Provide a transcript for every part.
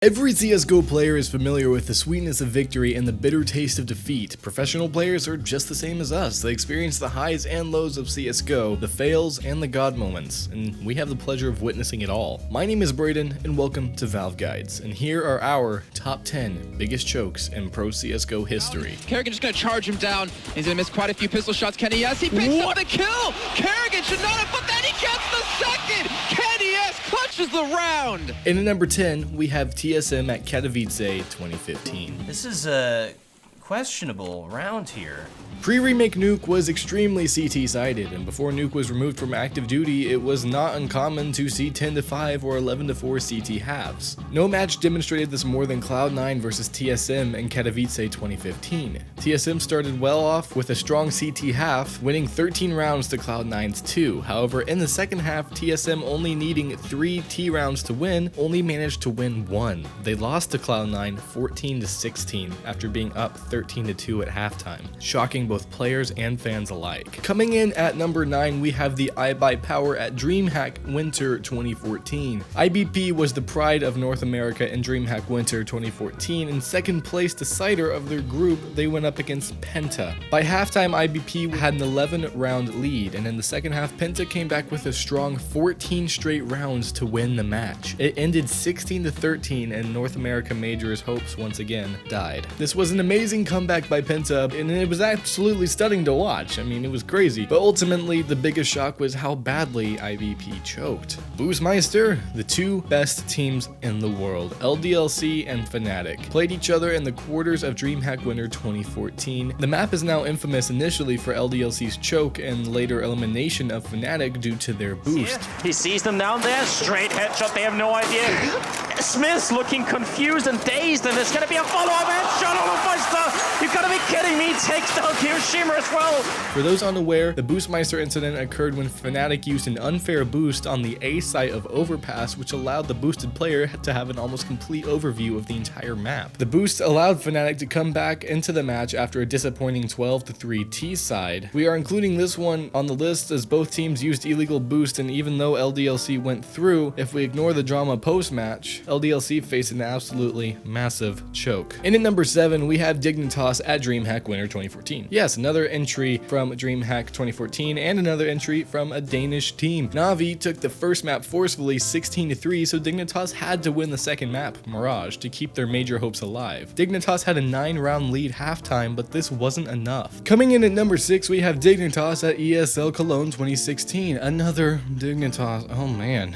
Every CSGO player is familiar with the sweetness of victory and the bitter taste of defeat. Professional players are just the same as us. They experience the highs and lows of CSGO, the fails and the god moments, and we have the pleasure of witnessing it all. My name is Braden, and welcome to Valve Guides, and here are our top 10 biggest chokes in pro CSGO history. Karrigan just gonna charge him down. He's gonna miss quite a few pistol shots. Kenny, yes, he picks up the kill! Karrigan should not have, but then he gets the second! Kenny, yes, clutches the round! And at number 10, we have TSM at Katowice 2015. This is a questionable round here. Pre-remake Nuke was extremely CT-sided, and before Nuke was removed from active duty, it was not uncommon to see 10-5 or 11-4 CT halves. No match demonstrated this more than Cloud9 versus TSM in Katowice 2015. TSM started well off with a strong CT half, winning 13 rounds to Cloud9's 2. However, in the second half, TSM only needing 3 T rounds to win, only managed to win 1. They lost to Cloud9 14-16 after being up 13-2 at halftime, shocking both players and fans alike. Coming in at number 9, we have the IBuyPower at Dreamhack Winter 2014. IBP was the pride of North America in Dreamhack Winter 2014. In second place decider of their group, they went up against Penta. By halftime, IBP had an 11-round lead, and in the second half, Penta came back with a strong 14 straight rounds to win the match. It ended 16-13, and North America Major's hopes once again died. This was an amazing comeback by Penta, and it was absolutely stunning to watch. I mean, it was crazy. But ultimately, the biggest shock was how badly IBP choked. Boostmeister, the two best teams in the world, LDLC and Fnatic, played each other in the quarters of Dreamhack Winter 2014. The map is now infamous initially for LDLC's choke and later elimination of Fnatic due to their boost. He sees them down there, straight headshot, they have no idea. Smith's looking confused and dazed, and there's gonna be a follow-up headshot on the Boostmeister. You gotta be kidding me, takes down Shimmer as well. For those unaware, the Boostmeister incident occurred when Fnatic used an unfair boost on the A site of Overpass, which allowed the boosted player to have an almost complete overview of the entire map. The boost allowed Fnatic to come back into the match after a disappointing 12-3 T side. We are including this one on the list as both teams used illegal boost, and even though LDLC went through, if we ignore the drama post-match, LDLC faced an absolutely massive choke. And at number 7, we have Dignitas at Dreamhack Winter 2014. Yes, another entry from Dreamhack 2014 and another entry from a Danish team. NAVI took the first map forcefully 16-3, so Dignitas had to win the second map, Mirage, to keep their major hopes alive. Dignitas had a 9-round lead halftime, but this wasn't enough. Coming in at number 6, we have Dignitas at ESL Cologne 2016. Another Dignitas, oh man.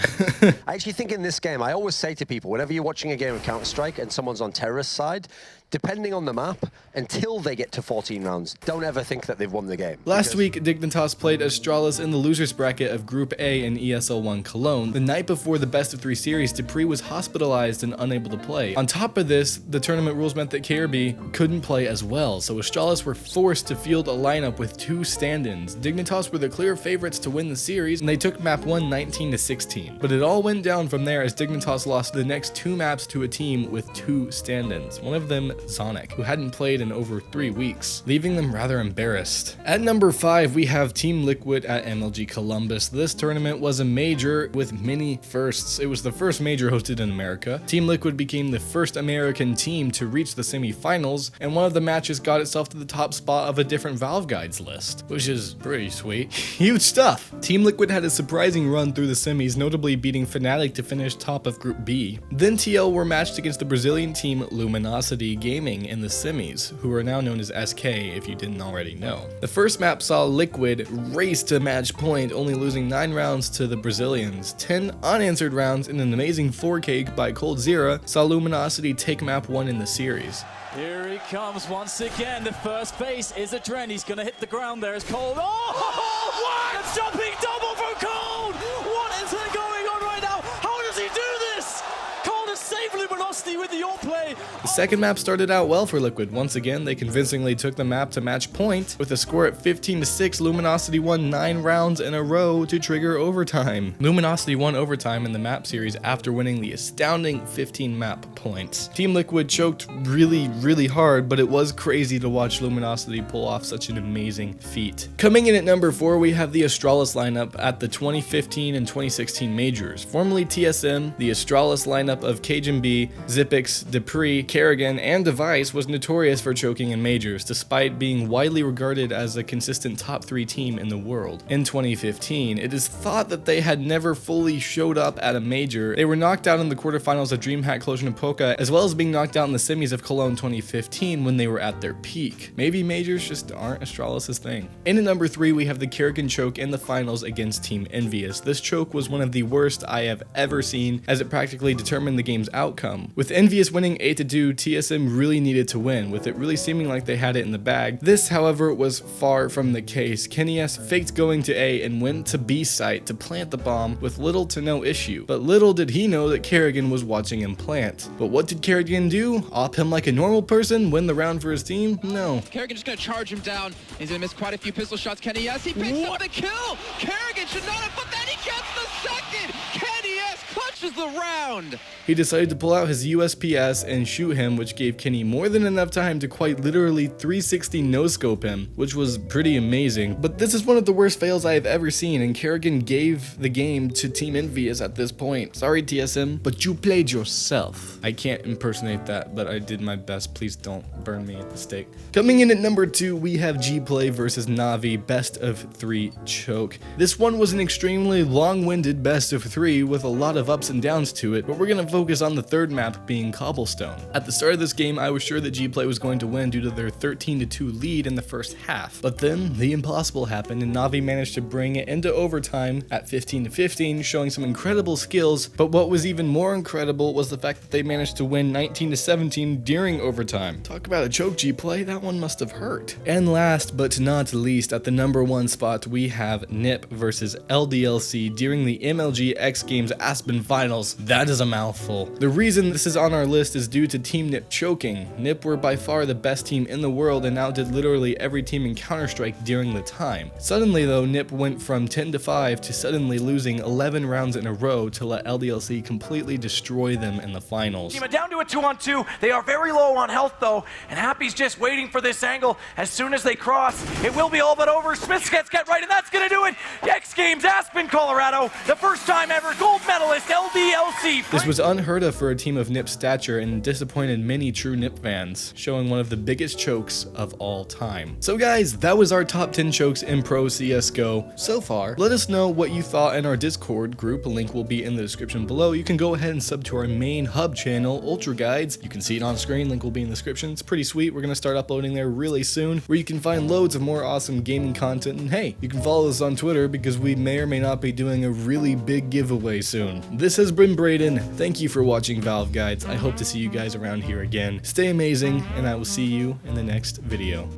I actually think in this game, I always say to people, whenever you're watching a game of Counter-Strike and someone's on terrorist side, depending on the map, until they get to 14 rounds, don't ever think that they've won the game. Last week, Dignitas played Astralis in the losers bracket of Group A in ESL 1 Cologne. The night before the best of 3 series, Dupree was hospitalized and unable to play. On top of this, the tournament rules meant that KRB couldn't play as well, so Astralis were forced to field a lineup with 2 stand-ins. Dignitas were the clear favorites to win the series, and they took map 1 19-16. But it all went down from there as Dignitas lost the next 2 maps to a team with 2 stand-ins. One of them Sonic, who hadn't played in over 3 weeks, leaving them rather embarrassed. At number 5, we have Team Liquid at MLG Columbus. This tournament was a major with many firsts. It was the first major hosted in America. Team Liquid became the first American team to reach the semifinals, and one of the matches got itself to the top spot of a different Valve Guides list, which is pretty sweet. Huge stuff! Team Liquid had a surprising run through the semis, notably beating Fnatic to finish top of Group B. Then TL were matched against the Brazilian team Luminosity Gaming in the semis, who are now known as SK if you didn't already know. The first map saw Liquid race to match point, only losing 9 rounds to the Brazilians. 10 unanswered rounds in an amazing 4K by Coldzera saw Luminosity take map 1 in the series. Here he comes once again. The first base is a Dren. He's going to hit the ground there as Cold. Oh, what? A jumping double from Cold! What is going on right now? How does he do this? Cold is saved Luminosity with the all play. The second map started out well for Liquid. Once again, they convincingly took the map to match point. With a score at 15-6, Luminosity won 9 rounds in a row to trigger overtime. Luminosity won overtime in the map series after winning the astounding 15 map points. Team Liquid choked really hard, but it was crazy to watch Luminosity pull off such an amazing feat. Coming in at number 4, we have the Astralis lineup at the 2015 and 2016 majors. Formerly TSM, the Astralis lineup of Cajun B Xyp9x, dupreeh, Karrigan, and Katowice was notorious for choking in majors, despite being widely regarded as a consistent top 3 team in the world. In 2015, it is thought that they had never fully showed up at a major. They were knocked out in the quarterfinals of Dreamhack, COLOGNE, and Penta, as well as being knocked out in the semis of Cologne 2015 when they were at their peak. Maybe majors just aren't Astralis' thing. In at number 3, we have the Karrigan Choke in the finals against Team ENVYUS. This choke was one of the worst I have ever seen, as it practically determined the game's outcome. With ENVYUS winning 8-2, TSM really needed to win, with it really seeming like they had it in the bag. This, however, was far from the case. Katowice faked going to A and went to B site to plant the bomb with little to no issue. But little did he know that Karrigan was watching him plant. But what did Karrigan do? Op him like a normal person? Win the round for his team? No. Karrigan just gonna charge him down. He's gonna miss quite a few pistol shots. Katowice, he picks up the kill! Karrigan should not have, but then he gets the second! Katowice clutches the round! He decided to pull out his USPS and shoot him, which gave Kenny more than enough time to quite literally 360 no-scope him, which was pretty amazing. But this is one of the worst fails I have ever seen, and Karrigan gave the game to Team ENVYUS at this point. Sorry TSM, but you played yourself. I can't impersonate that, but I did my best. Please don't burn me at the stake. Coming in at number 2, we have GPLAY versus NAVI, best of 3 choke. This one was an extremely long-winded best of 3 with a lot of ups and downs to it, but we're gonna focus on the third map being Cobblestone. At the start of this game, I was sure that GPLAY was going to win due to their 13-2 lead in the first half, but then the impossible happened and NAVI managed to bring it into overtime at 15-15, showing some incredible skills. But what was even more incredible was the fact that they managed to win 19-17 during overtime. Talk about a choke, GPLAY, that one must have hurt. And last but not least, at the number 1 spot, we have NUFF versus LDLC during the MLGXGAMES ASPEN finals. That is a mouthful. The reason this is on our list is due to Team NUFF choking. NUFF were by far the best team in the world and outdid literally every team in Counter-Strike during the time. Suddenly though, NUFF went from 10-5 to suddenly losing 11 rounds in a row to let LDLC completely destroy them in the finals. Team down to a 2-on-2. They are very low on health though, and Happy's just waiting for this angle. As soon as they cross, it will be all but over. Smith gets right, and that's gonna do it. X Games Aspen, Colorado, the first time ever gold medalist LDLC. This was unheard of for a team of NUFF stature and disappointed many true NUFF fans, showing one of the biggest chokes of all time. So guys, that was our top 10 chokes in Pro CSGO so far. Let us know what you thought in our Discord group. A link will be in the description below. You can go ahead and sub to our main hub channel, Ultra Guides. You can see it on screen, link will be in the description. It's pretty sweet. We're gonna start uploading there really soon, where you can find loads of more awesome gaming content. And hey, you can follow us on Twitter because we may or may not be doing a really big giveaway soon. This has been Braden. Thank you for watching Valve Guides. I hope to see you guys around here again. Stay amazing, and I will see you in the next video.